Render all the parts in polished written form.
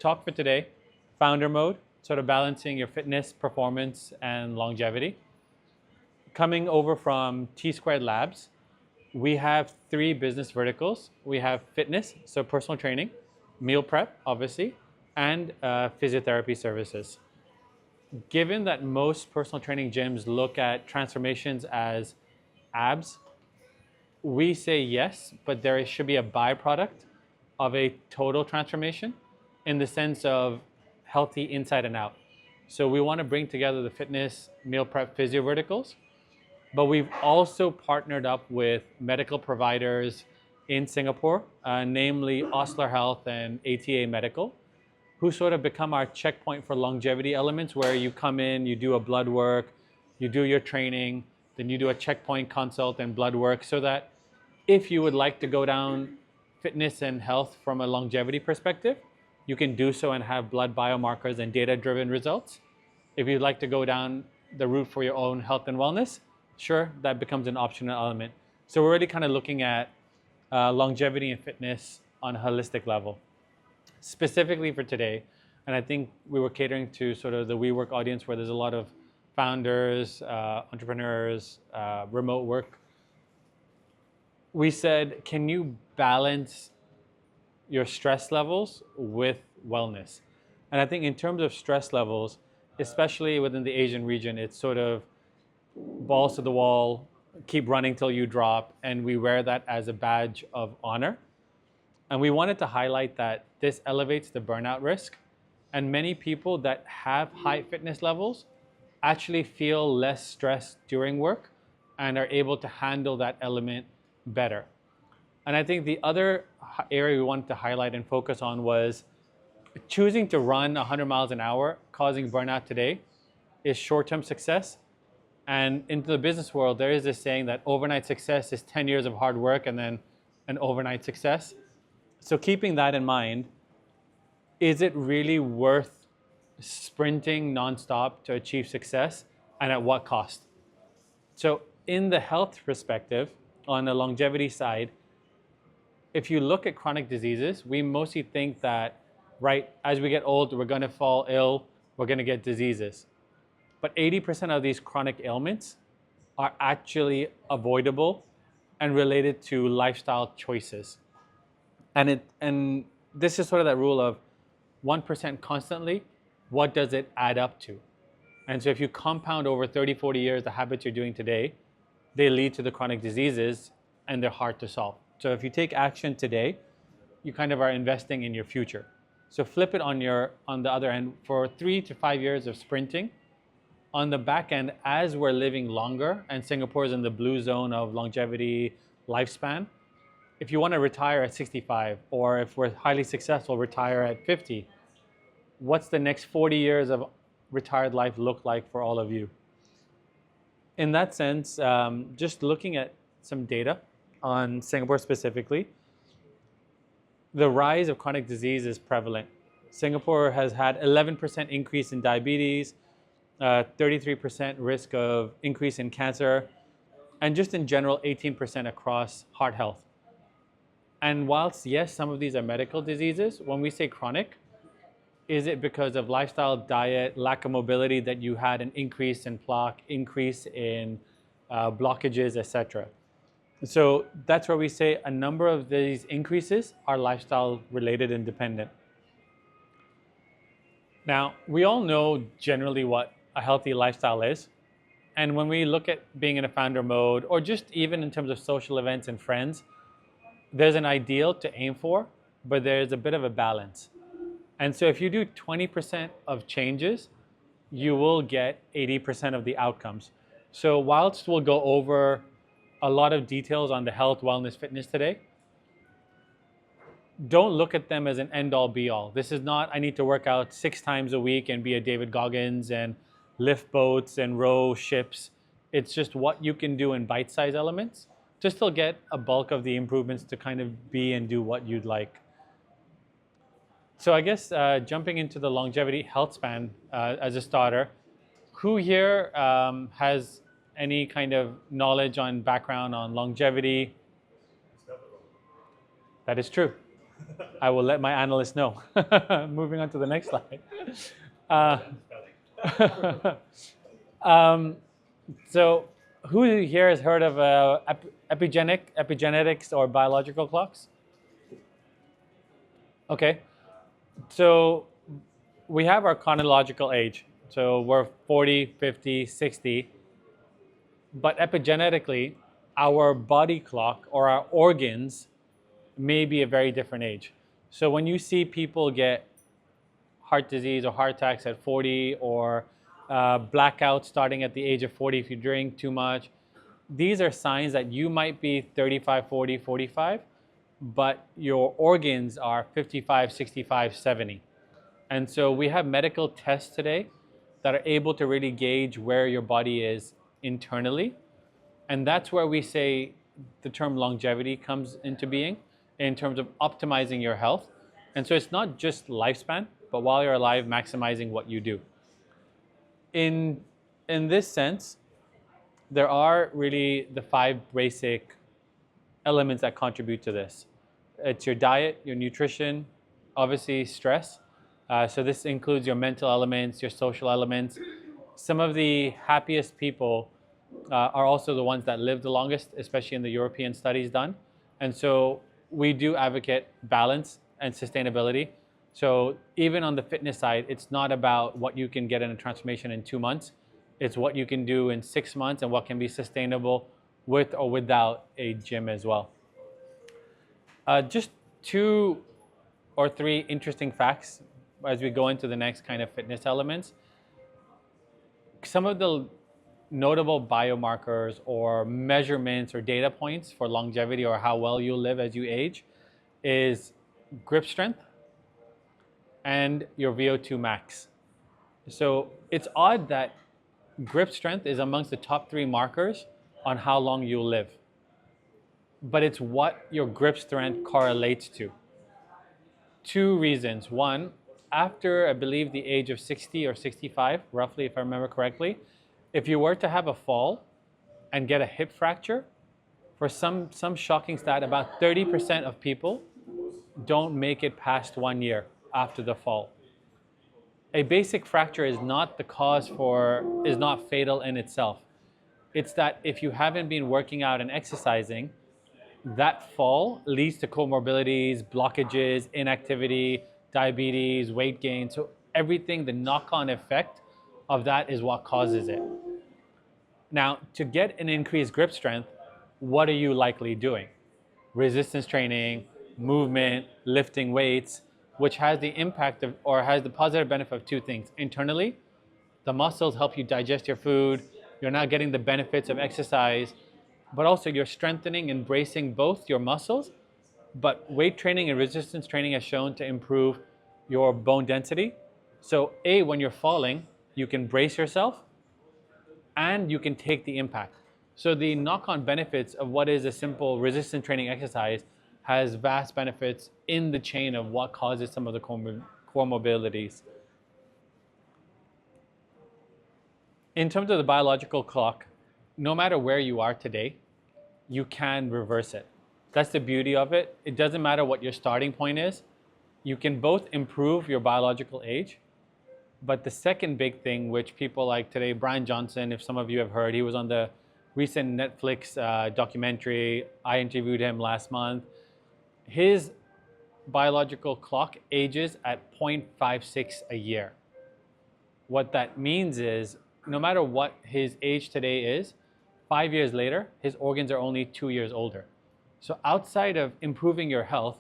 talk for today, founder mode, sort of balancing your fitness, performance, and longevity. Coming over from TSquared Labs, we have 3 business verticals. We have fitness, so personal training, meal prep, obviously, and physiotherapy services. Given that most personal training gyms look at transformations as abs, we say yes, but there should be a byproduct of a total transformation in the sense of healthy inside and out. So we want to bring together the fitness, meal prep, physio verticals, but we've also partnered up with medical providers in Singapore, namely Osler Health and ATA Medical, who sort of become our checkpoint for longevity elements, where you come in, you do a blood work, you do your training, then you do a checkpoint consult and blood work, so that if you would like to go down fitness and health from a longevity perspective, you can do so and have blood biomarkers and data-driven results. If you'd like to go down the route for your own health and wellness, sure, that becomes an optional element. So we're really kind of looking at longevity and fitness on a holistic level. Specifically for today, and I think we were catering to sort of the WeWork audience where there's a lot of founders, entrepreneurs, remote work. We said, can you balance your stress levels with wellness? And I think in terms of stress levels, especially within the Asian region, it's sort of balls to the wall, keep running till you drop, and we wear that as a badge of honor. And we wanted to highlight that this elevates the burnout risk, and many people that have high fitness levels actually feel less stressed during work and are able to handle that element better. And I think the other area we wanted to highlight and focus on was choosing to run 100 miles an hour, causing burnout today, is short-term success. And into the business world, there is this saying that overnight success is 10 years of hard work and then an overnight success. So keeping that in mind, is it really worth sprinting nonstop to achieve success, and at what cost? So in the health perspective, on the longevity side, if you look at chronic diseases, we mostly think that, right, as we get old, we're going to fall ill, we're going to get diseases. But 80% of these chronic ailments are actually avoidable and related to lifestyle choices. And this is sort of that rule of 1% constantly, what does it add up to? And so if you compound over 30, 40 years the habits you're doing today, they lead to the chronic diseases, and they're hard to solve. So if you take action today, you kind of are investing in your future. So flip it on the other end, for 3 to 5 years of sprinting. On the back end, as we're living longer, and Singapore is in the blue zone of longevity lifespan, if you want to retire at 65, or if we're highly successful, retire at 50, what's the next 40 years of retired life look like for all of you? In that sense, just looking at some data on Singapore specifically, the rise of chronic disease is prevalent. Singapore has had 11% increase in diabetes, 33% risk of increase in cancer, and just in general, 18% across heart health. And whilst, yes, some of these are medical diseases, when we say chronic, is it because of lifestyle, diet, lack of mobility that you had an increase in plaque, increase in blockages, etc.? So that's where we say a number of these increases are lifestyle related and dependent. Now, we all know generally what a healthy lifestyle is. And when we look at being in a founder mode, or just even in terms of social events and friends, there's an ideal to aim for, but there's a bit of a balance. And so if you do 20% of changes, you will get 80% of the outcomes. So whilst we'll go over a lot of details on the health, wellness, fitness today, don't look at them as an end-all be-all. This is not, I need to work out 6 times a week and be a David Goggins and lift boats and row ships. It's just what you can do in bite-sized elements to still get a bulk of the improvements to kind of be and do what you'd like. So I guess jumping into the longevity health span as a starter, who here has any kind of knowledge on background on longevity? That is true. I will let my analyst know. Moving on to the next slide. Uh, so who here has heard of epigenetics or biological clocks? Okay, so we have our chronological age. So we're 40, 50, 60. But epigenetically, our body clock or our organs may be a very different age. So when you see people get heart disease or heart attacks at 40 or blackouts starting at the age of 40 if you drink too much, these are signs that you might be 35, 40, 45, but your organs are 55, 65, 70. And so we have medical tests today that are able to really gauge where your body is internally. And that's where we say the term longevity comes into being in terms of optimizing your health. And so it's not just lifespan, but while you're alive, maximizing what you do. In this sense, there are really the 5 basic elements that contribute to this. It's your diet, your nutrition, obviously stress. So this includes your mental elements, your social elements. Some of the happiest people are also the ones that live the longest, especially in the European studies done. And so we do advocate balance and sustainability. So even on the fitness side, it's not about what you can get in a transformation in 2 months. It's what you can do in 6 months and what can be sustainable with or without a gym as well. Just 2 or 3 interesting facts as we go into the next kind of fitness elements. Some of the notable biomarkers or measurements or data points for longevity or how well you'll live as you age is grip strength and your VO2 max. So it's odd that grip strength is amongst the top 3 markers on how long you'll live. But it's what your grip strength correlates to. 2 reasons. One, after I believe the age of 60 or 65, roughly if I remember correctly, if you were to have a fall and get a hip fracture, for some shocking stat, about 30% of people don't make it past 1 year after the fall. A basic fracture is not fatal in itself. It's that if you haven't been working out and exercising, that fall leads to comorbidities, blockages, inactivity, diabetes, weight gain. So everything, the knock-on effect of that is what causes it. Now, to get an increased grip strength, what are you likely doing? Resistance training, movement, lifting weights, which has the impact of, or has the positive benefit of 2 things. Internally, the muscles help you digest your food. You're not getting the benefits of exercise, but also you're strengthening and bracing both your muscles. But weight training and resistance training has shown to improve your bone density. So when you're falling, you can brace yourself and you can take the impact. So the knock-on benefits of what is a simple resistance training exercise has vast benefits in the chain of what causes some of the comorbidities. In terms of the biological clock, no matter where you are today, you can reverse it. That's the beauty of it. It doesn't matter what your starting point is. You can both improve your biological age, but the second big thing, which people like today, Brian Johnson, if some of you have heard, he was on the recent Netflix documentary. I interviewed him last month. His biological clock ages at 0.56 a year. What that means is, no matter what his age today is, 5 years later, his organs are only 2 years older. So outside of improving your health,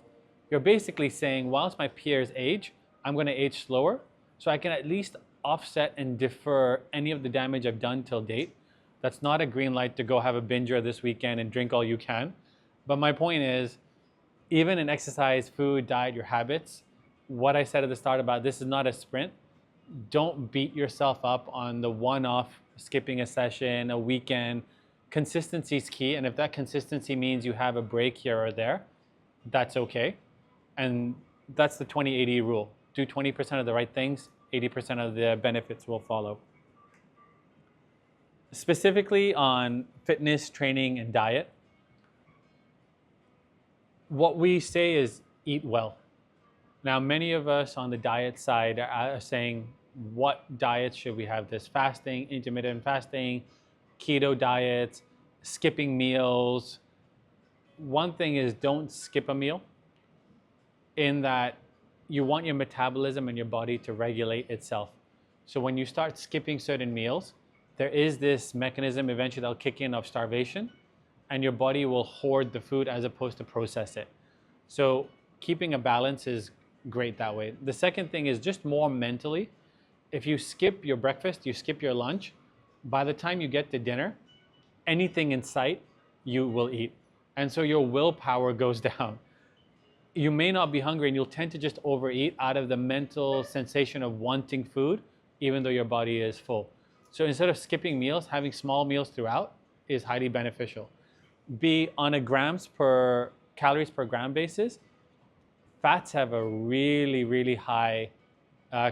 you're basically saying, whilst my peers age, I'm going to age slower, so I can at least offset and defer any of the damage I've done till date. That's not a green light to go have a binger this weekend and drink all you can. But my point is, even in exercise, food, diet, your habits, what I said at the start about this is not a sprint. Don't beat yourself up on the one-off, skipping a session, a weekend. Consistency is key, and if that consistency means you have a break here or there, that's okay. And that's the 20-80 rule. Do 20% of the right things, 80% of the benefits will follow. Specifically on fitness, training, and diet, what we say is eat well. Now, many of us on the diet side are saying, what diets should we have? This fasting, intermittent fasting, keto diets, skipping meals. One thing is, don't skip a meal, in that you want your metabolism and your body to regulate itself. So when you start skipping certain meals, there is this mechanism eventually that'll kick in of starvation, and your body will hoard the food as opposed to process it. So keeping a balance is great that way. The second thing is just more mentally. If you skip your breakfast, you skip your lunch, by the time you get to dinner, anything in sight, you will eat. And so your willpower goes down. You may not be hungry and you'll tend to just overeat out of the mental sensation of wanting food, even though your body is full. So instead of skipping meals, having small meals throughout is highly beneficial. Be on a calories per gram basis. Fats have a really, really high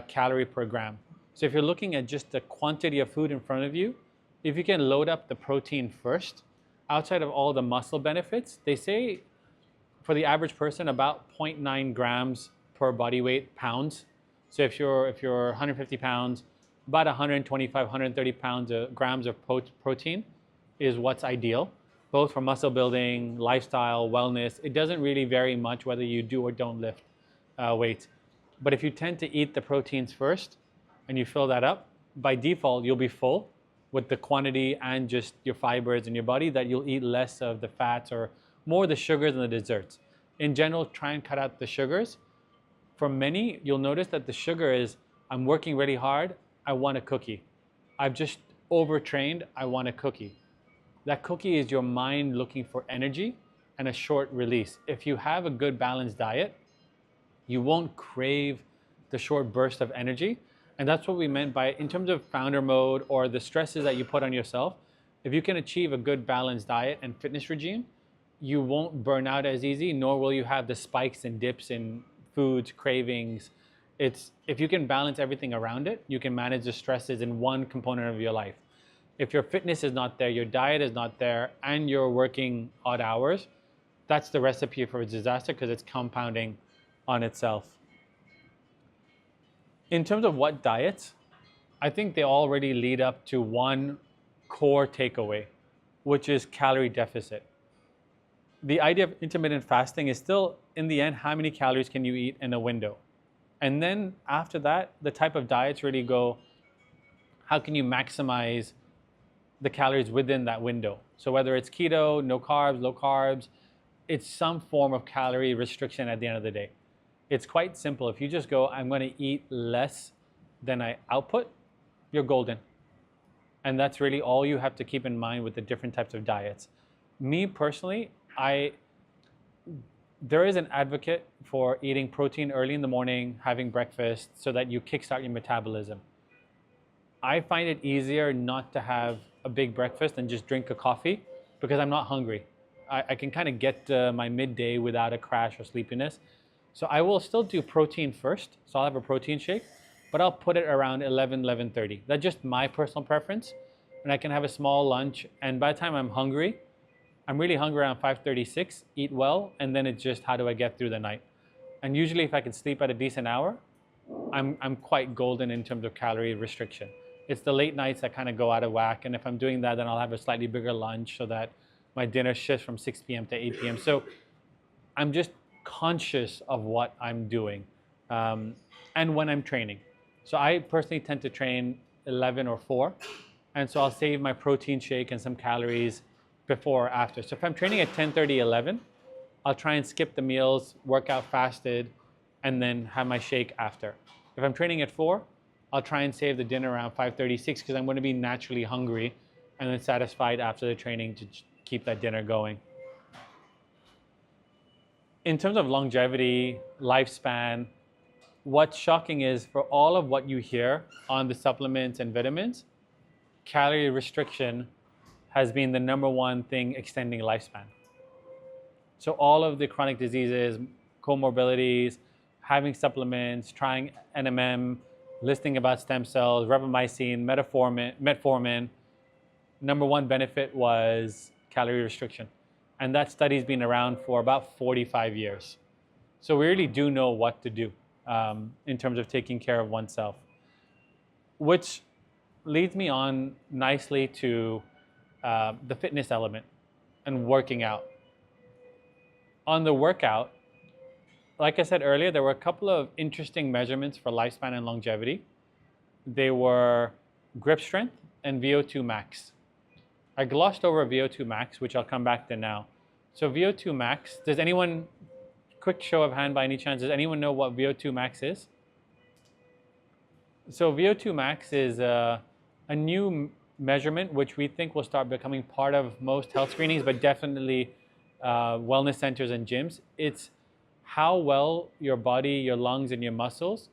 calorie per gram. So if you're looking at just the quantity of food in front of you, if you can load up the protein first, outside of all the muscle benefits, they say for the average person about 0.9 grams per body weight pounds. So if you're 150 pounds, about 125, 130 grams of protein is what's ideal, both for muscle building, lifestyle, wellness. It doesn't really vary much whether you do or don't lift weights. But if you tend to eat the proteins first and you fill that up, by default, you'll be full with the quantity and just your fibers in your body, that you'll eat less of the fats or more the sugars and the desserts. In general, try and cut out the sugars. For many, you'll notice that the sugar is, I'm working really hard, I want a cookie. I've just overtrained, I want a cookie. That cookie is your mind looking for energy and a short release. If you have a good balanced diet, you won't crave the short burst of energy. And that's what we meant by, in terms of founder mode or the stresses that you put on yourself, if you can achieve a good balanced diet and fitness regime, you won't burn out as easy, nor will you have the spikes and dips in foods, cravings. If you can balance everything around it, you can manage the stresses in one component of your life. If your fitness is not there, your diet is not there, and you're working odd hours, that's the recipe for a disaster, because it's compounding on itself. In terms of what diets, I think they already lead up to one core takeaway, which is calorie deficit. The idea of intermittent fasting is still, in the end, how many calories can you eat in a window? And then after that, the type of diets really go, how can you maximize the calories within that window? So whether it's keto, no carbs, low carbs, it's some form of calorie restriction at the end of the day. It's quite simple. If you just go, I'm going to eat less than I output, you're golden. And that's really all you have to keep in mind with the different types of diets. Me personally, there is an advocate for eating protein early in the morning, having breakfast, so that you kickstart your metabolism. I find it easier not to have a big breakfast and just drink a coffee, because I'm not hungry. I can kind of get my midday without a crash or sleepiness. So I will still do protein first. So I'll have a protein shake, but I'll put it around 11:30. That's just my personal preference. And I can have a small lunch. And by the time I'm hungry, I'm really hungry around 5:36, eat well, and then it's just, how do I get through the night? And usually if I can sleep at a decent hour, I'm quite golden in terms of calorie restriction. It's the late nights that kind of go out of whack. And if I'm doing that, then I'll have a slightly bigger lunch so that my dinner shifts from 6 p.m. to 8 p.m. So I'm just conscious of what I'm doing and when I'm training. So I personally tend to train 11 or 4. And so I'll save my protein shake and some calories before or after. So if I'm training at 10:30, 11, I'll try and skip the meals, work out fasted, and then have my shake after. If I'm training at 4, I'll try and save the dinner around 5:36, because I'm going to be naturally hungry and then satisfied after the training to keep that dinner going. In terms of longevity, lifespan, what's shocking is, for all of what you hear on the supplements and vitamins, calorie restriction has been the #1 thing extending lifespan. So all of the chronic diseases, comorbidities, having supplements, trying NMN, listening about stem cells, ribomycin, metformin, #1 benefit was calorie restriction. And that study's been around for about 45 years. So we really do know what to do in terms of taking care of oneself, which leads me on nicely to the fitness element and working out. On the workout, like I said earlier, there were a couple of interesting measurements for lifespan and longevity. They were grip strength and VO2 max. I glossed over VO2 max, which I'll come back to now. So VO2 max, does anyone, quick show of hand by any chance, does anyone know what VO2 max is? So VO2 max is a new measurement which we think will start becoming part of most health screenings, but definitely wellness centers and gyms. It's how well your body, your lungs, and your muscles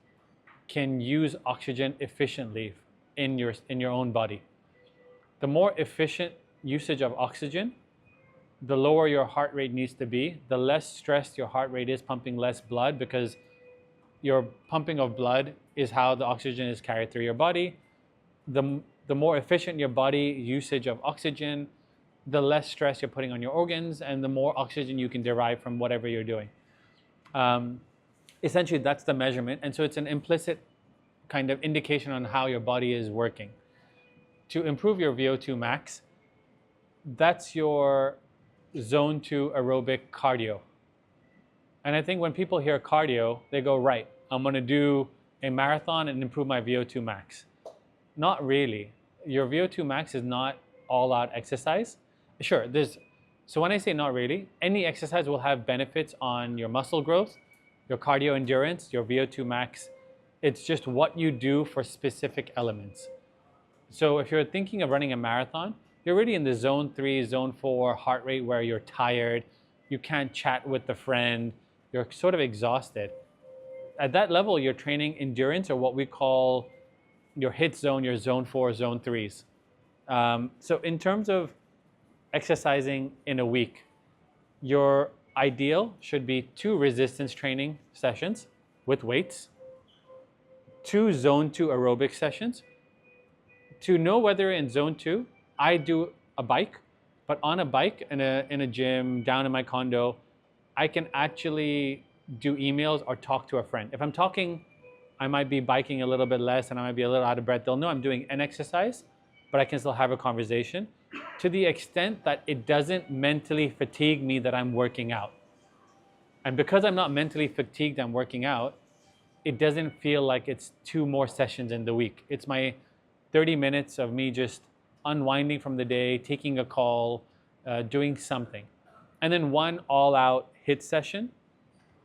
can use oxygen efficiently in your own body. The more efficient usage of oxygen, the lower your heart rate needs to be, the less stressed your heart rate is, pumping less blood, because your pumping of blood is how the oxygen is carried through your body. The more efficient your body usage of oxygen, the less stress you're putting on your organs, and the more oxygen you can derive from whatever you're doing. Essentially, that's the measurement. And so it's an implicit kind of indication on how your body is working. To improve your VO2 max, that's your zone 2 aerobic cardio. And I think when people hear cardio, they go, right, I'm going to do a marathon and improve my VO2 max. Not really. Your VO2 max is not all out exercise. Sure, so when I say not really, any exercise will have benefits on your muscle growth, your cardio endurance, your VO2 max. It's just what you do for specific elements. So if you're thinking of running a marathon, you're really in the zone 3, zone 4 heart rate where you're tired, you can't chat with a friend, you're sort of exhausted. At that level, you're training endurance, or what we call your HIIT zone, your zone 4, zone 3s. So in terms of exercising in a week, your ideal should be 2 resistance training sessions with weights, 2 zone 2 aerobic sessions. To know whether in zone 2, I do a bike, but on a bike in a gym down in my condo, I can actually do emails or talk to a friend. If I'm talking, I might be biking a little bit less and I might be a little out of breath. They'll know I'm doing an exercise, but I can still have a conversation to the extent that it doesn't mentally fatigue me that I'm working out. And because I'm not mentally fatigued, I'm working out, it doesn't feel like it's 2 more sessions in the week. It's my 30 minutes of me just unwinding from the day, taking a call, doing something. And then 1 all-out HIIT session,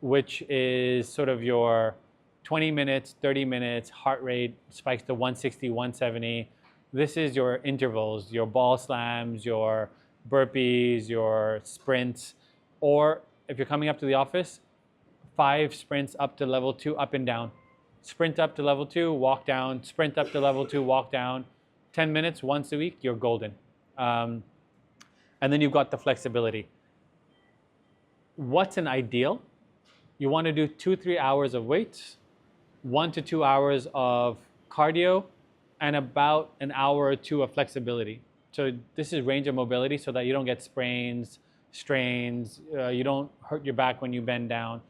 which is sort of your 20 minutes, 30 minutes, heart rate spikes to 160, 170. This is your intervals, your ball slams, your burpees, your sprints, or if you're coming up to the office, 5 sprints up to level 2, up and down. Sprint up to level 2, walk down, sprint up to level 2, walk down. 10 minutes once a week, you're golden. And then you've got the flexibility. What's an ideal? You want to do 2-3 hours of weights, 1 to 2 hours of cardio, and about an hour or 2 of flexibility. So this is range of mobility so that you don't get sprains, strains, you don't hurt your back when you bend down.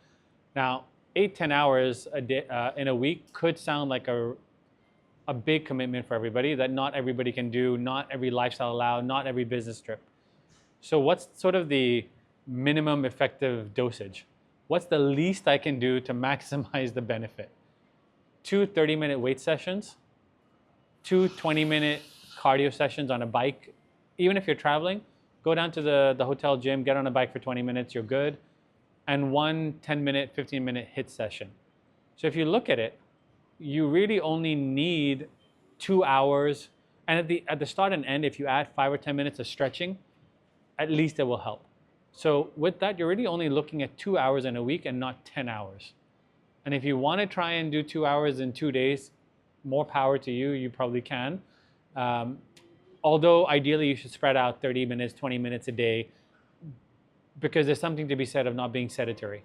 Now, 8-10 hours a day, in a week could sound like a big commitment for everybody that not everybody can do, not every lifestyle allowed, not every business trip. So what's sort of the minimum effective dosage? What's the least I can do to maximize the benefit? 2 30-minute weight sessions, 2 20-minute cardio sessions on a bike. Even if you're traveling, go down to the hotel gym, get on a bike for 20 minutes, you're good. And 1 10-minute, 15-minute HIIT session. So if you look at it, you really only need 2 hours. And at the start and end, if you add 5 or 10 minutes of stretching, at least it will help. So with that, you're really only looking at 2 hours in a week and not 10 hours. And if you want to try and do 2 hours in 2 days, more power to you, you probably can. Although ideally you should spread out 30 minutes, 20 minutes a day, because there's something to be said of not being sedentary.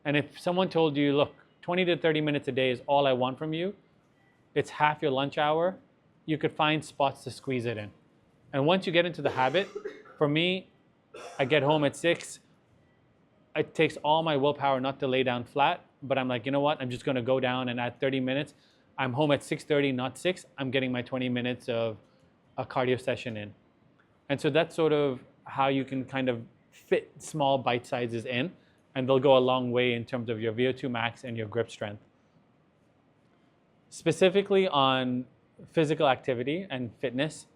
And if someone told you, look, 20 to 30 minutes a day is all I want from you, it's half your lunch hour, you could find spots to squeeze it in. And once you get into the habit, for me, I get home at 6, it takes all my willpower not to lay down flat, but I'm like, you know what? I'm just going to go down, and at 30 minutes, I'm home at 6:30, not 6. I'm getting my 20 minutes of a cardio session in. And so that's sort of how you can kind of fit small bite sizes in, and they'll go a long way in terms of your VO2 max and your grip strength. Specifically on physical activity and fitness,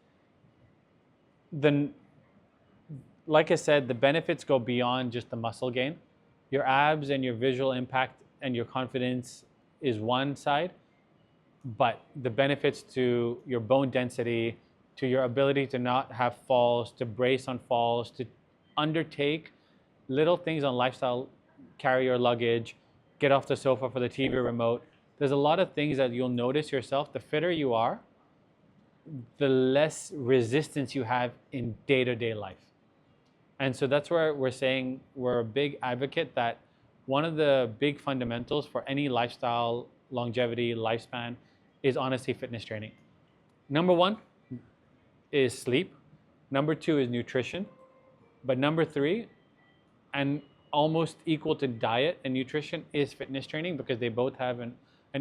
like I said, the benefits go beyond just the muscle gain. Your abs and your visual impact and your confidence is one side, but the benefits to your bone density, to your ability to not have falls, to brace on falls, to undertake little things on lifestyle, carry your luggage, get off the sofa for the TV remote. There's a lot of things that you'll notice yourself. The fitter you are, the less resistance you have in day-to-day life. And so that's where we're saying we're a big advocate that one of the big fundamentals for any lifestyle, longevity, lifespan is honestly fitness training. Number one is sleep. Number two is nutrition. But number three, and almost equal to diet and nutrition, is fitness training, because they both have an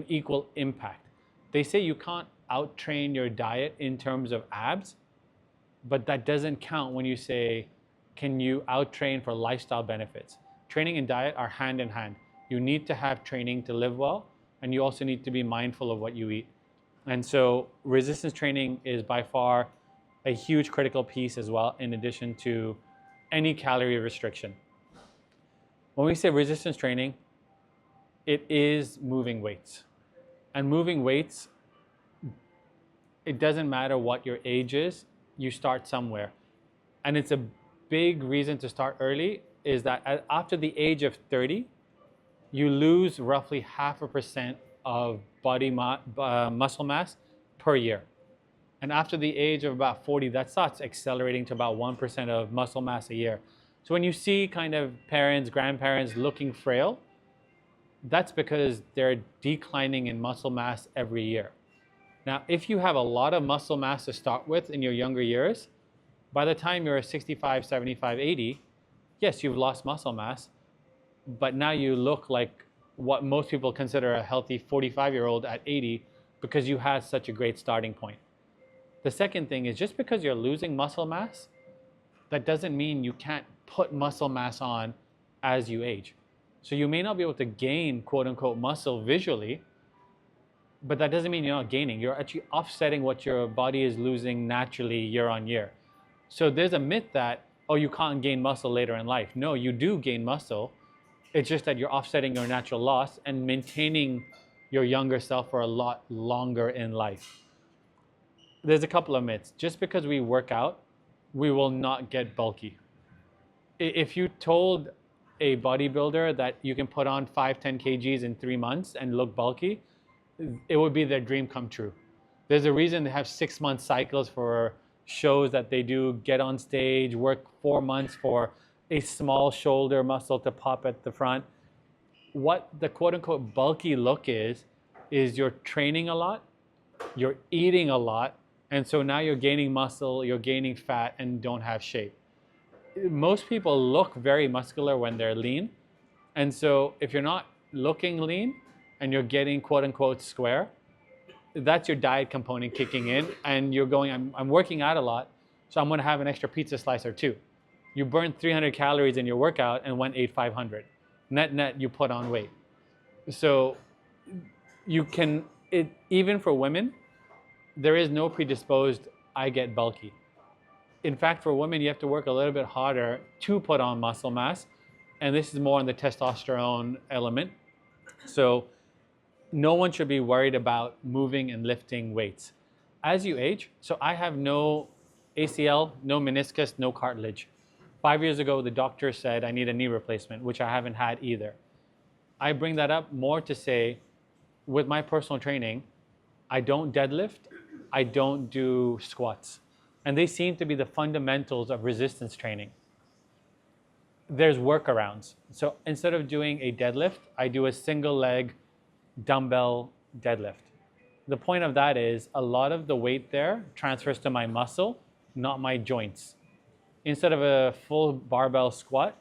equal impact. They say you can't out-train your diet in terms of abs, but that doesn't count when you say, can you out-train for lifestyle benefits? Training and diet are hand in hand. You need to have training to live well, and you also need to be mindful of what you eat. And so resistance training is by far a huge critical piece as well, in addition to any calorie restriction. When we say resistance training, it is moving weights. And moving weights, it doesn't matter what your age is, you start somewhere. And it's a big reason to start early is that after the age of 30, you lose roughly 0.5% of body muscle mass per year. And after the age of about 40, that starts accelerating to about 1% of muscle mass a year. So when you see kind of parents, grandparents looking frail, that's because they're declining in muscle mass every year. Now, if you have a lot of muscle mass to start with in your younger years, by the time you're 65, 75, 80, yes, you've lost muscle mass, but now you look like what most people consider a healthy 45-year-old at 80 because you had such a great starting point. The second thing is, just because you're losing muscle mass, that doesn't mean you can't put muscle mass on as you age. So you may not be able to gain quote unquote muscle visually, but that doesn't mean you're not gaining. You're actually offsetting what your body is losing naturally year on year. So there's a myth that, oh, you can't gain muscle later in life. No, you do gain muscle. It's just that you're offsetting your natural loss and maintaining your younger self for a lot longer in life. There's a couple of myths. Just because we work out, we will not get bulky. If you told a bodybuilder that you can put on 5-10 kgs in 3 months and look bulky, it would be their dream come true. There's a reason they have 6-month cycles for shows that they do, get on stage, work 4 months for a small shoulder muscle to pop at the front. What the quote unquote bulky look is you're training a lot, you're eating a lot, and so now you're gaining muscle, you're gaining fat, and don't have shape. Most people look very muscular when they're lean, and so if you're not looking lean and you're getting quote unquote square, that's your diet component kicking in, and you're going, I'm working out a lot, so I'm gonna have an extra pizza slice or two. You burned 300 calories in your workout and ate 500. Net, you put on weight. So you can, even for women, there is no predisposed, I get bulky. In fact, for women, you have to work a little bit harder to put on muscle mass, and this is more on the testosterone element. So no one should be worried about moving and lifting weights. As you age, so I have no ACL, no meniscus, no cartilage. 5 years ago, the doctor said I need a knee replacement, which I haven't had either. I bring that up more to say, with my personal training, I don't deadlift, I don't do squats. And they seem to be the fundamentals of resistance training. There's workarounds. So instead of doing a deadlift, I do a single leg dumbbell deadlift. The point of that is a lot of the weight there transfers to my muscle, not my joints. Instead of a full barbell squat,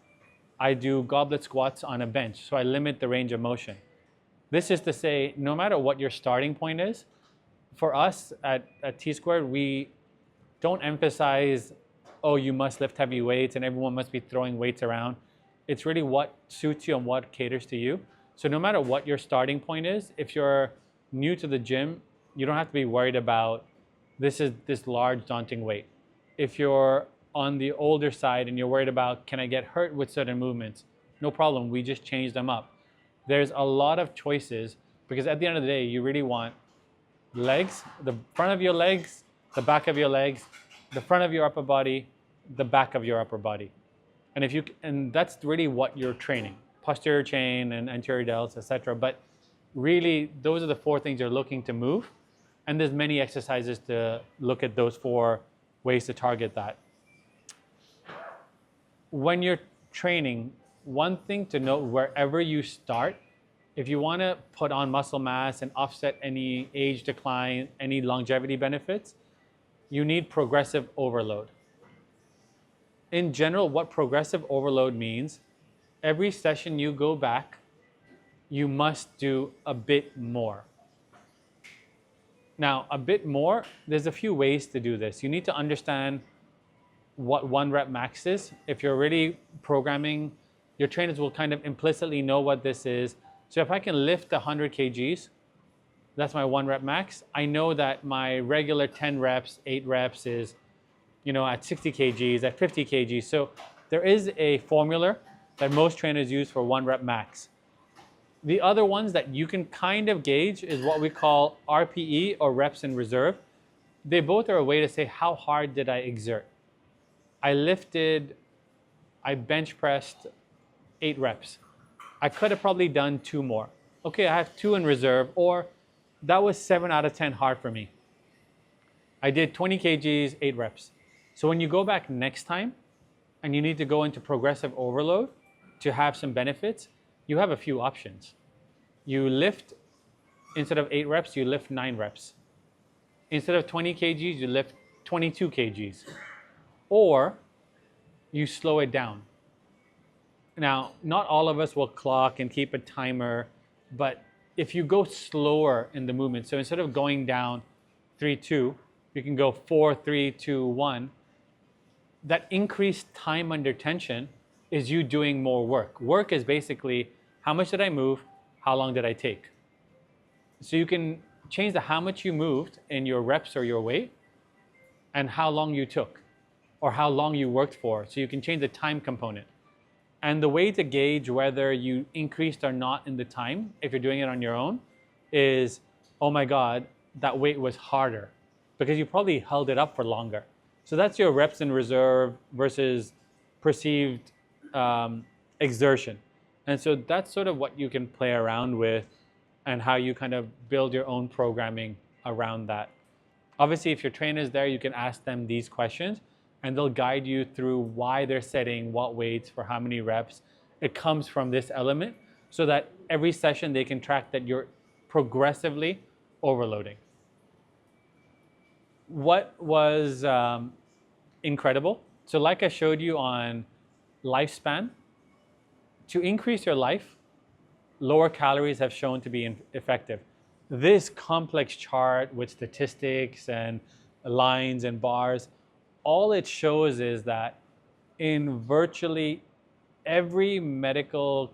I do goblet squats on a bench, so I limit the range of motion. This is to say, no matter what your starting point is, for us at TSquared, we don't emphasize, oh, you must lift heavy weights and everyone must be throwing weights around. It's really what suits you and what caters to you. So no matter what your starting point is, if you're new to the gym, you don't have to be worried about this is this large daunting weight. If you're on the older side and you're worried about, can I get hurt with certain movements? No problem, we just change them up. There's a lot of choices because at the end of the day, you really want legs, the front of your legs, the back of your legs, the front of your upper body, the back of your upper body. And that's really what you're training. Posterior chain and anterior delts, etc. But really, those are the 4 things you're looking to move. And there's many exercises to look at those 4 ways to target that. When you're training, one thing to note wherever you start, if you want to put on muscle mass and offset any age decline, any longevity benefits, you need progressive overload. In general, what progressive overload means, every session you go back, you must do a bit more. Now, a bit more, there's a few ways to do this. You need to understand what 1 rep max is. If you're already programming, your trainers will kind of implicitly know what this is. So if I can lift 100 kgs, that's my 1 rep max. I know that my regular 10 reps, 8 reps is, at 60 kgs, at 50 kgs. So there is a formula that most trainers use for 1 rep max. The other ones that you can kind of gauge is what we call RPE or reps in reserve. They both are a way to say how hard did I exert. I bench pressed 8 reps. I could have probably done 2 more. Okay, I have 2 in reserve, or that was 7 out of 10 hard for me. I did 20 kgs, 8 reps. So when you go back next time and you need to go into progressive overload to have some benefits, you have a few options. You lift, instead of 8 reps, you lift 9 reps. Instead of 20 kgs, you lift 22 kgs. Or you slow it down. Now, not all of us will clock and keep a timer, but if you go slower in the movement, so instead of going down 3-2, you can go 4-3-2-1, that increased time under tension is you doing more work. Work is basically how much did I move, how long did I take? So you can change the how much you moved in your reps or your weight and how long you took or how long you worked for. So you can change the time component. And the way to gauge whether you increased or not in the time, if you're doing it on your own, is, oh my God, that weight was harder because you probably held it up for longer. So that's your reps in reserve versus perceived exertion. And so that's sort of what you can play around with and how you kind of build your own programming around that. Obviously, if your trainer's there, you can ask them these questions and they'll guide you through why they're setting what weights for how many reps. It comes from this element so that every session they can track that you're progressively overloading. What was incredible, so like I showed you on lifespan, to increase your life, lower calories have shown to be effective. This complex chart with statistics and lines and bars, all it shows is that in virtually every medical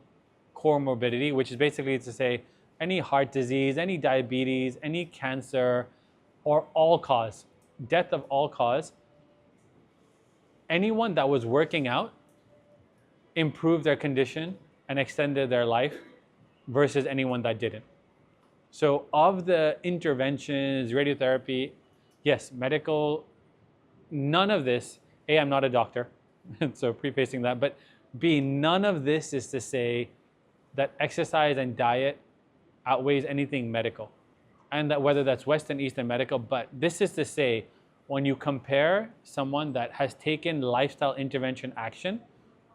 comorbidity, which is basically to say any heart disease, any diabetes, any cancer, or all cause, death of all cause, anyone that was working out improved their condition and extended their life versus anyone that didn't. So of the interventions, radiotherapy, yes, medical, none of this, A, I'm not a doctor, so prefacing that, but B, none of this is to say that exercise and diet outweighs anything medical. And that whether that's Western, Eastern medical, but this is to say, when you compare someone that has taken lifestyle intervention action,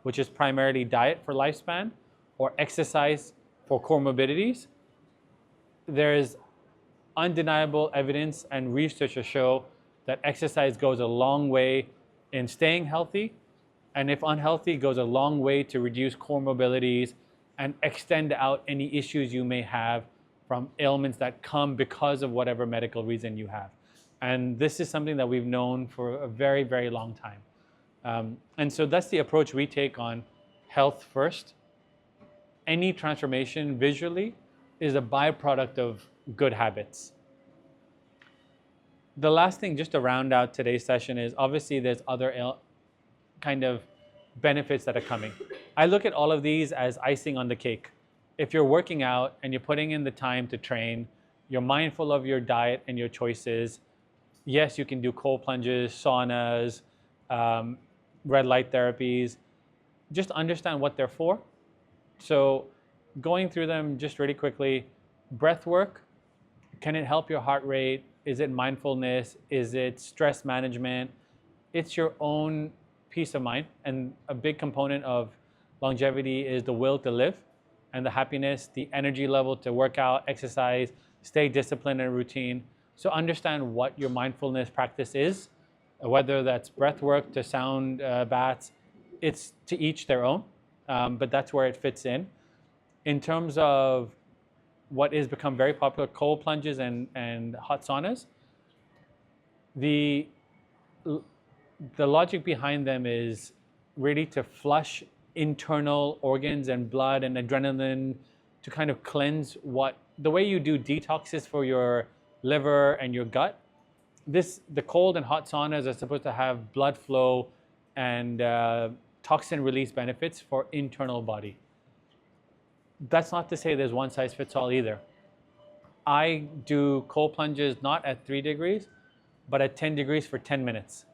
which is primarily diet for lifespan or exercise for comorbidities, there is undeniable evidence and research to show that exercise goes a long way in staying healthy And if unhealthy, goes a long way to reduce comorbidities and extend out any issues you may have from ailments that come because of whatever medical reason you have. And this is something that we've known for a very, very long time. And so that's the approach we take on health first. Any transformation visually is a byproduct of good habits. The last thing, just to round out today's session, is obviously there's other kind of benefits that are coming. I look at all of these as icing on the cake. If you're working out and you're putting in the time to train, you're mindful of your diet and your choices. Yes, you can do cold plunges, saunas, red light therapies. Just understand what they're for. So going through them just really quickly, breath work, can it help your heart rate? Is it mindfulness? Is it stress management? It's your own peace of mind. And a big component of longevity is the will to live and the happiness, the energy level to work out, exercise, stay disciplined and routine. So understand what your mindfulness practice is, whether that's breath work to sound baths. It's to each their own, but that's where it fits in. In terms of what has become very popular, cold plunges and hot saunas, the logic behind them is really to flush internal organs and blood and adrenaline to kind of cleanse the way you do detoxes for your liver and your gut. The cold and hot saunas are supposed to have blood flow and toxin release benefits for internal body. That's not to say there's one size fits all either. I do cold plunges not at 3 degrees, but at 10 degrees for 10 minutes.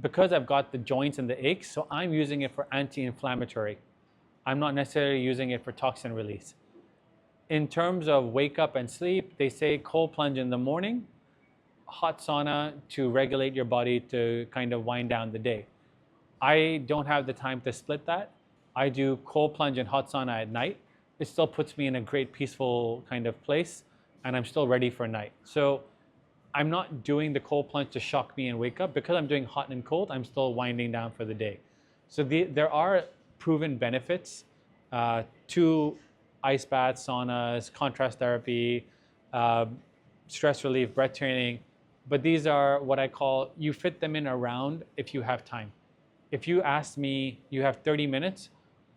Because I've got the joints and the aches, so I'm using it for anti-inflammatory. I'm not necessarily using it for toxin release. In terms of wake up and sleep, they say cold plunge in the morning, hot sauna to regulate your body to kind of wind down the day. I don't have the time to split that. I do cold plunge and hot sauna at night. It still puts me in a great peaceful kind of place, and I'm still ready for night. So I'm not doing the cold plunge to shock me and wake up. Because I'm doing hot and cold, I'm still winding down for the day. So there are proven benefits to ice baths, saunas, contrast therapy, stress relief, breath training. But these are what I call, you fit them in around if you have time. If you ask me, you have 30 minutes,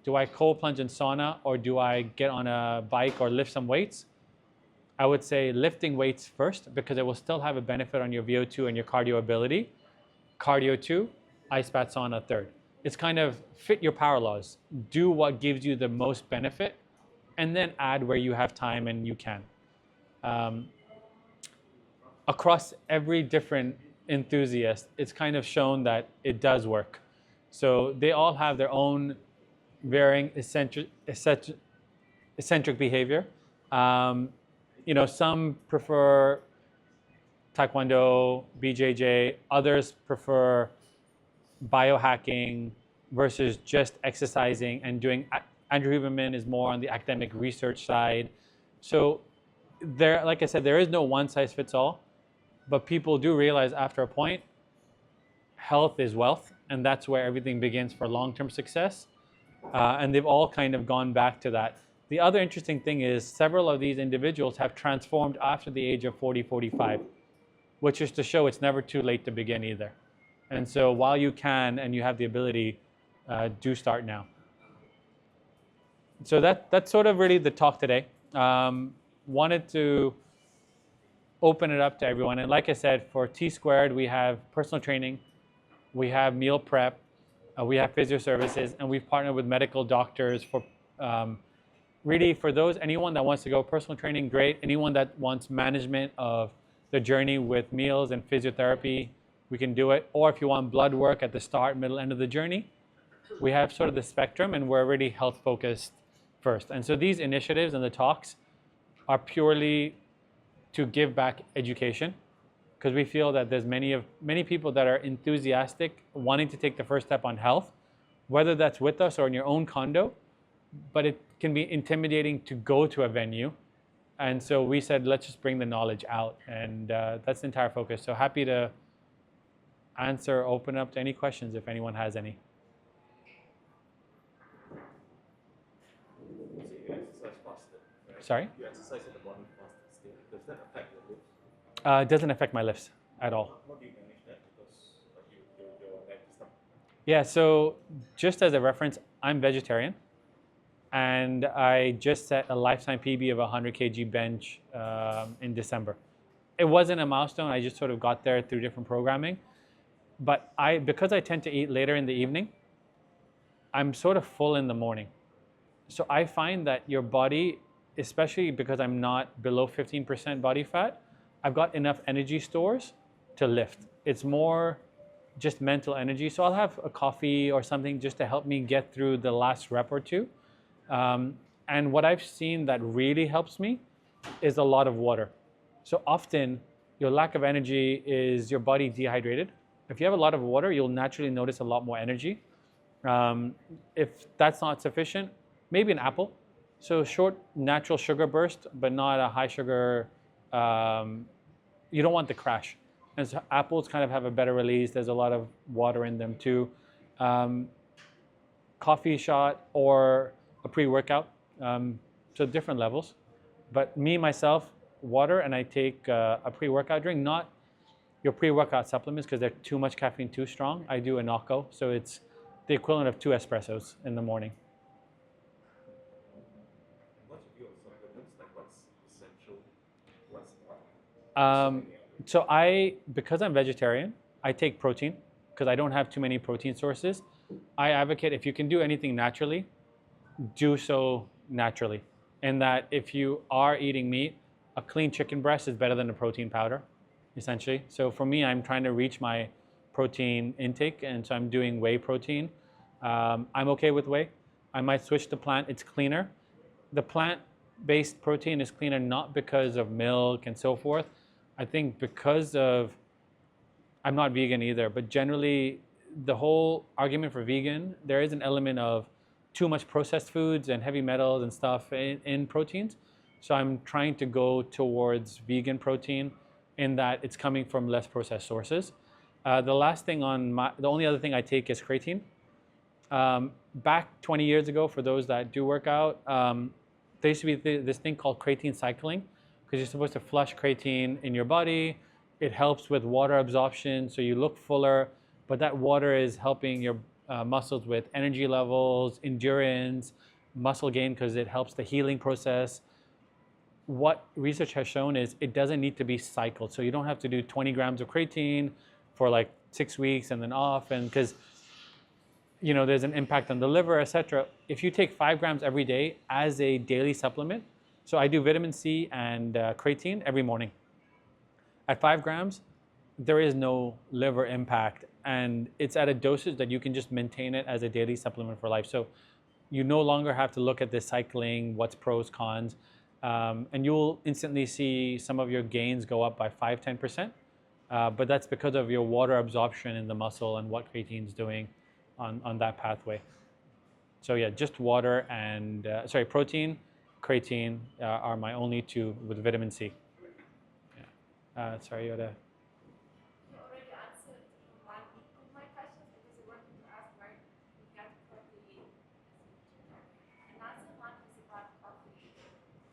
do I cold plunge in sauna or do I get on a bike or lift some weights? I would say lifting weights first because it will still have a benefit on your VO2 and your cardio ability. Cardio 2, ice bath sauna third. It's kind of fit your power laws. Do what gives you the most benefit and then add where you have time and you can. Across every different enthusiast, it's kind of shown that it does work. So they all have their own varying eccentric behavior. Some prefer Taekwondo, BJJ, others prefer biohacking versus just exercising and doing. Andrew Huberman is more on the academic research side. So like I said, there is no one size fits all, but people do realize after a point, health is wealth, and that's where everything begins for long-term success. And they've all kind of gone back to that. The other interesting thing is several of these individuals have transformed after the age of 40, 45, which is to show it's never too late to begin either. And so while you can and you have the ability, do start now. So that's sort of really the talk today. Wanted to open it up to everyone. And like I said, for TSquared, we have personal training, we have meal prep, we have physio services, and we've partnered with medical doctors for really for anyone that wants to go personal training, great. Anyone that wants management of the journey with meals and physiotherapy, we can do it. Or if you want blood work at the start, middle, end of the journey, we have sort of the spectrum, and we're really health focused first. And so these initiatives and the talks are purely to give back education, because we feel that there's many people that are enthusiastic, wanting to take the first step on health, whether that's with us or in your own condo, but it can be intimidating to go to a venue. And so we said, let's just bring the knowledge out, and that's the entire focus. So happy to open up to any questions if anyone has any. Sorry? You exercise at the morning fasting state. Does that affect your lifts? It doesn't affect my lifts at all. How do you manage that? Because your neck stuff. Yeah, so just as a reference, I'm vegetarian, and I just set a lifetime PB of 100 kg bench in December. It wasn't a milestone. I just sort of got there through different programming. But because I tend to eat later in the evening, I'm sort of full in the morning. So I find that your body, especially because I'm not below 15% body fat, I've got enough energy stores to lift. It's more just mental energy. So I'll have a coffee or something just to help me get through the last rep or two. And what I've seen that really helps me is a lot of water. So often your lack of energy is your body dehydrated. If you have a lot of water, you'll naturally notice a lot more energy. If that's not sufficient, maybe an apple. So short natural sugar burst, but not a high sugar. You don't want the crash. And so apples kind of have a better release. There's a lot of water in them too. Coffee shot or a pre-workout. So different levels. But me, myself, water, and I take a pre-workout drink, not your pre-workout supplements because they're too much caffeine, too strong. I do a Nocco, so it's the equivalent of 2 espressos in the morning. What's your view on supplements? Like what's essential? What's not? So because I'm vegetarian, I take protein because I don't have too many protein sources. I advocate if you can do anything naturally, do so naturally. And that if you are eating meat, a clean chicken breast is better than a protein powder, essentially. So for me, I'm trying to reach my protein intake, and so I'm doing whey protein. I'm okay with whey. I might switch to plant. It's cleaner. The plant-based protein is cleaner not because of milk and so forth. I think because of, I'm not vegan either, but generally the whole argument for vegan, there is an element of too much processed foods and heavy metals and stuff in proteins. So I'm trying to go towards vegan protein in that it's coming from less processed sources. The only other thing I take is creatine. Back 20 years ago, for those that do work out, there used to be this thing called creatine cycling, because you're supposed to flush creatine in your body. It helps with water absorption, so you look fuller, but that water is helping your muscles with energy levels, endurance, muscle gain, because it helps the healing process. What research has shown is it doesn't need to be cycled. So you don't have to do 20 grams of creatine for like 6 weeks and then off, and because there's an impact on the liver, etc. If you take 5 grams every day as a daily supplement, so I do vitamin C and creatine every morning. At 5 grams, there is no liver impact, and it's at a dosage that you can just maintain it as a daily supplement for life. So you no longer have to look at this cycling, what's pros, cons, and you'll instantly see some of your gains go up by 5-10%, but that's because of your water absorption in the muscle and what creatine is doing on that pathway. So yeah, just water and, protein, creatine are my only two with vitamin C. Yeah. Sorry, you had a... You already answered one of my questions because I wanted to ask where you get protein. Another one is about coffee.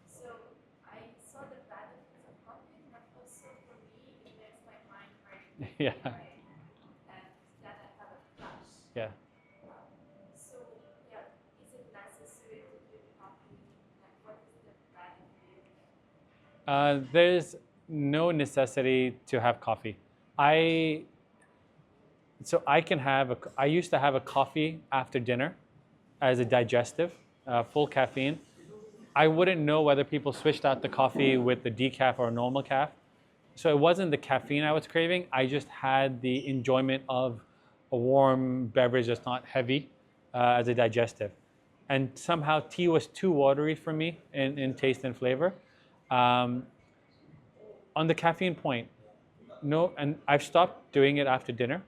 So I saw the benefits of coffee, but also for me, it makes my mind very Yeah. right? And then I have a flash. Yeah. So yeah, is it necessary to drink coffee? Like, what is the benefit? There's no necessity to have coffee. I used to have a coffee after dinner as a digestive, full caffeine. I wouldn't know whether people switched out the coffee with the decaf or normal caf. So it wasn't the caffeine I was craving. I just had the enjoyment of a warm beverage that's not heavy as a digestive. And somehow tea was too watery for me in taste and flavor. On the caffeine point, no, and I've stopped doing it after dinner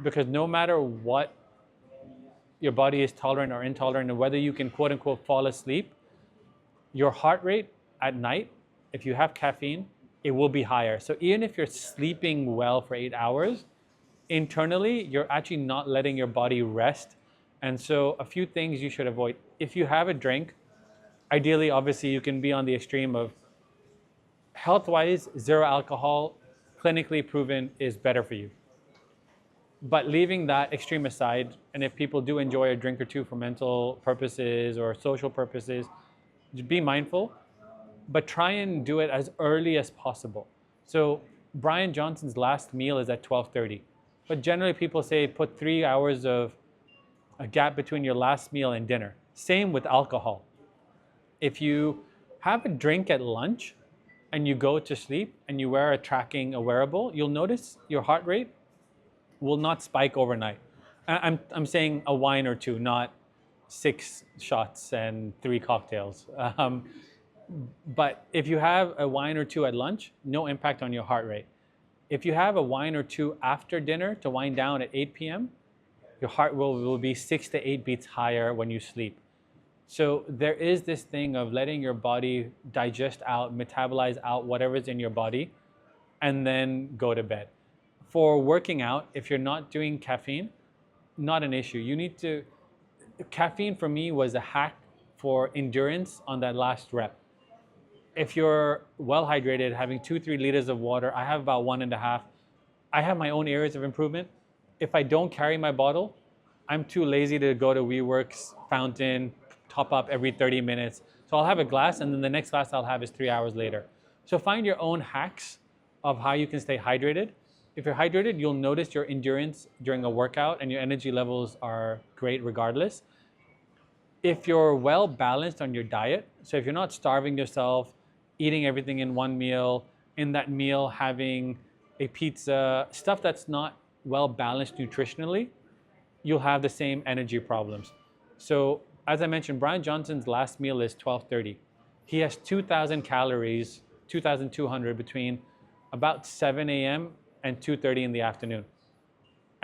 because no matter what your body is tolerant or intolerant, and whether you can quote unquote fall asleep, your heart rate at night, if you have caffeine, it will be higher. So even if you're sleeping well for 8 hours, internally, you're actually not letting your body rest. And so a few things you should avoid. If you have a drink, Ideally, obviously, you can be on the extreme of health-wise, zero alcohol, clinically proven is better for you. But leaving that extreme aside, and if people do enjoy a drink or two for mental purposes or social purposes, be mindful, but try and do it as early as possible. So Brian Johnson's last meal is at 12:30, but generally people say put 3 hours of a gap between your last meal and dinner. Same with alcohol. If you have a drink at lunch and you go to sleep and you wear a wearable, you'll notice your heart rate will not spike overnight. I'm saying a wine or two, not 6 shots and 3 cocktails. But if you have a wine or two at lunch, no impact on your heart rate. If you have a wine or two after dinner to wind down at 8 p.m., your heart will be 6 to 8 beats higher when you sleep. So there is this thing of letting your body digest out, metabolize out whatever's in your body, and then go to bed. For working out, if you're not doing caffeine, not an issue. Caffeine for me was a hack for endurance on that last rep. If you're well hydrated, having 2-3 liters of water, I have about 1.5. I have my own areas of improvement. If I don't carry my bottle, I'm too lazy to go to WeWork's fountain, top up every 30 minutes. So I'll have a glass, and then the next glass I'll have is 3 hours later. So find your own hacks of how you can stay hydrated. If you're hydrated, you'll notice your endurance during a workout and your energy levels are great regardless. If you're well balanced on your diet, so if you're not starving yourself, eating everything in one meal, in that meal having a pizza, stuff that's not well balanced nutritionally, you'll have the same energy problems. So as I mentioned, Brian Johnson's last meal is 12:30. He has 2,000 calories, 2,200 between about 7 a.m. and 2:30 in the afternoon.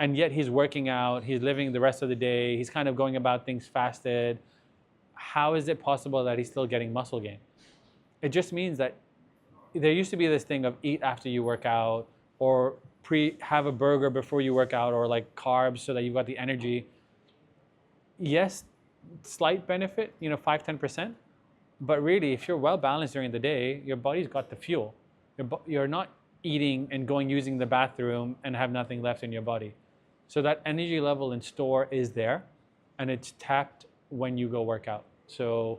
And yet he's working out, he's living the rest of the day, he's kind of going about things fasted. How is it possible that he's still getting muscle gain? It just means that there used to be this thing of eat after you work out, or have a burger before you work out, or like carbs so that you've got the energy. Yes, slight benefit, 5-10%, but really if you're well balanced during the day, your body's got the fuel. You're not eating and using the bathroom and have nothing left in your body. So that energy level in store is there, and it's tapped when you go work out. So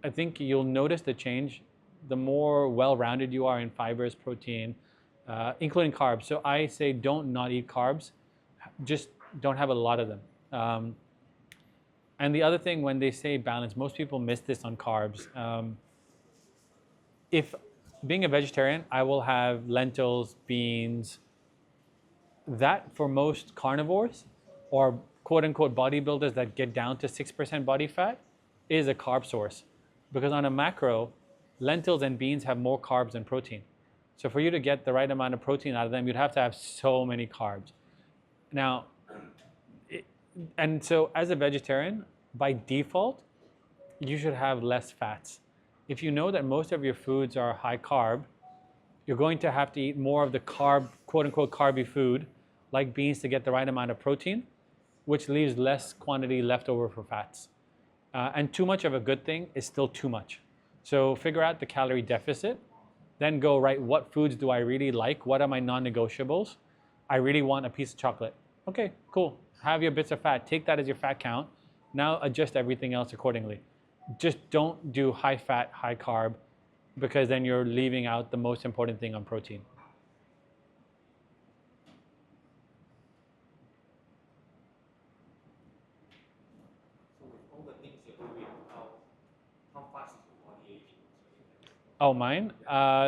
I think you'll notice the change the more well-rounded you are in fibers, protein, including carbs. So I say don't not eat carbs, just don't have a lot of them. And the other thing, when they say balance, most people miss this on carbs. If being a vegetarian, I will have lentils, beans. That for most carnivores or quote unquote bodybuilders that get down to 6% body fat is a carb source. Because on a macro, lentils and beans have more carbs than protein. So for you to get the right amount of protein out of them, you'd have to have so many carbs. Now, and so as a vegetarian, by default, you should have less fats. If you know that most of your foods are high carb, you're going to have to eat more of the carb, quote unquote carby food, like beans, to get the right amount of protein, which leaves less quantity left over for fats. And too much of a good thing is still too much. So figure out the calorie deficit, then go, right, what foods do I really like? What are my non-negotiables? I really want a piece of chocolate. Okay, cool. Have your bits of fat. Take that as your fat count. Now adjust everything else accordingly. Just don't do high fat, high carb, because then you're leaving out the most important thing on protein. So with all the things you're doing, how fast is your body aging? Oh, mine?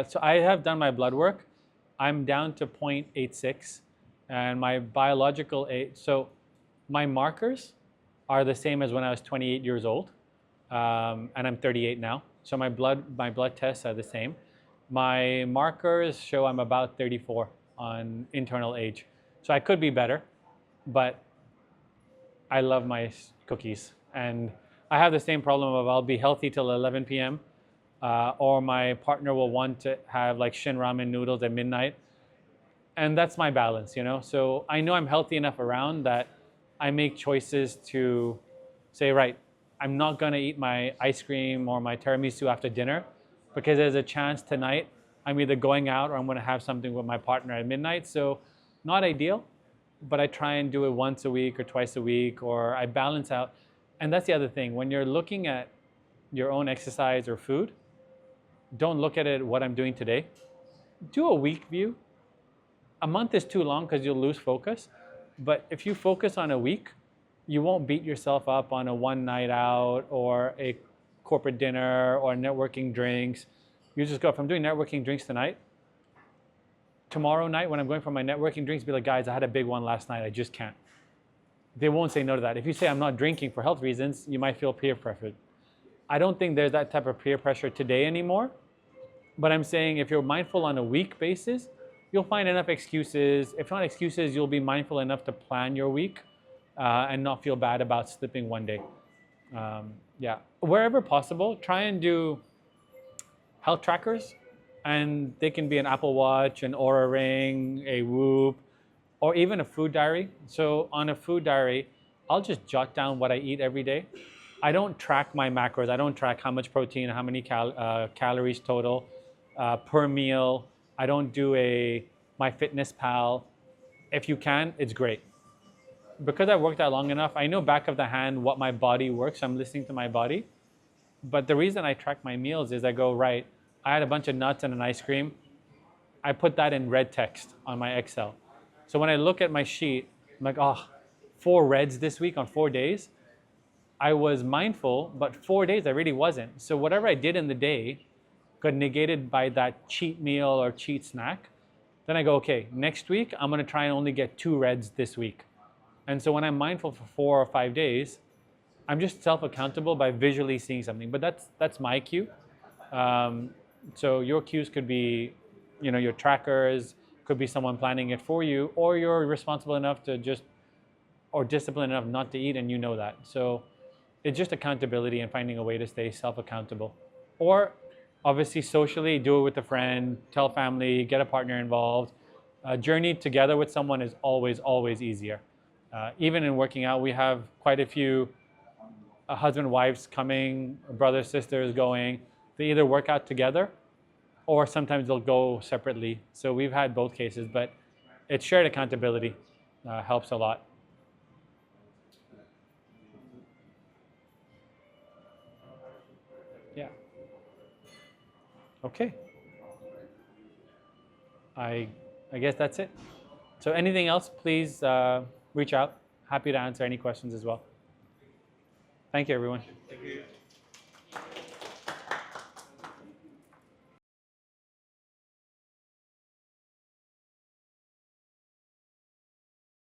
So I have done my blood work. I'm down to 0.86, and my biological age, so my markers are the same as when I was 28 years old, and I'm 38 now. So my blood tests are the same. My markers show I'm about 34 on internal age. So I could be better, but I love my cookies. And I have the same problem of I'll be healthy till 11 p.m. Or my partner will want to have like shin ramen noodles at midnight. And that's my balance, So I know I'm healthy enough around that I make choices to say, right, I'm not gonna eat my ice cream or my tiramisu after dinner because there's a chance tonight I'm either going out or I'm gonna have something with my partner at midnight. So not ideal, but I try and do it once a week or twice a week, or I balance out. And that's the other thing. When you're looking at your own exercise or food, don't look at it what I'm doing today. Do a week view. A month is too long because you'll lose focus. But if you focus on a week, you won't beat yourself up on a one night out or a corporate dinner or networking drinks. You just go, if I'm doing networking drinks tonight, tomorrow night when I'm going for my networking drinks, be like, guys, I had a big one last night, I just can't. They won't say no to that. If you say I'm not drinking for health reasons, you might feel peer pressured. I don't think there's that type of peer pressure today anymore. But I'm saying if you're mindful on a week basis, you'll find enough excuses. If not excuses, you'll be mindful enough to plan your week and not feel bad about slipping one day. Yeah, wherever possible, try and do health trackers. And they can be an Apple Watch, an Oura Ring, a Whoop, or even a food diary. So on a food diary, I'll just jot down what I eat every day. I don't track my macros. I don't track how much protein, how many calories total per meal. I don't do a MyFitnessPal. If you can, it's great. Because I've worked out long enough, I know back of the hand what my body works. I'm listening to my body. But the reason I track my meals is I go, right, I had a bunch of nuts and an ice cream. I put that in red text on my Excel. So when I look at my sheet, I'm like, oh, 4 reds this week on 4 days. I was mindful, but 4 days I really wasn't. So whatever I did in the day got negated by that cheat meal or cheat snack. Then I go, okay, next week I'm gonna try and only get 2 reds this week. And so when I'm mindful for 4 or 5 days, I'm just self-accountable by visually seeing something. But that's my cue. So your cues could be, your trackers, could be someone planning it for you, or you're responsible enough to or disciplined enough not to eat and you know that. So it's just accountability and finding a way to stay self-accountable. Or obviously socially, do it with a friend, tell family, get a partner involved. Journey together with someone is always, always easier. Even in working out, we have quite a few husband, wives coming, brothers, sisters going. They either work out together or sometimes they'll go separately. So we've had both cases, but it's shared accountability helps a lot. Yeah. Okay. I guess that's it. So anything else, please reach out. Happy to answer any questions as well. Thank you, everyone. Thank you.